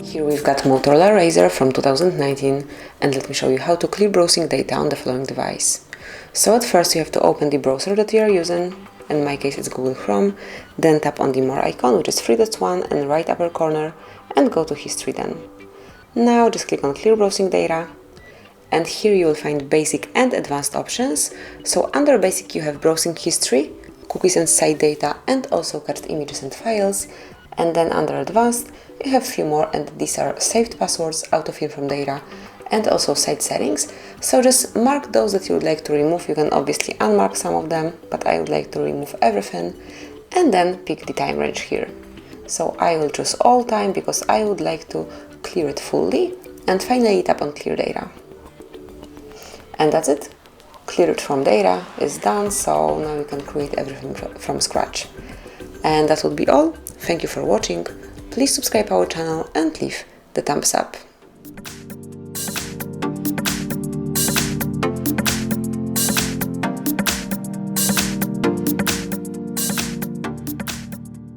Here we've got MOTOROLA Razr from 2019, and let me show you how to clear browsing data on the following device. So at first you have to open the browser that you are using, in my case it's Google Chrome, then tap on the More icon, which is 3 dots one in the right upper corner, and go to History then. Now just click on Clear Browsing Data, and here you will find Basic and Advanced options. So under Basic you have Browsing History, Cookies and Site Data, and also cached images and files, and then under Advanced you have 3 more, and these are saved passwords, autofill from data, and also site settings. So just mark those that you would like to remove. You can obviously unmark some of them, but I would like to remove everything, and then pick the time range here. So I will choose all time because I would like to clear it fully, and finally tap on Clear Data. And that's it. Clear it from data is done, so now you can create everything from scratch. And that would be all. Thank you for watching. Please subscribe our channel and leave the thumbs up.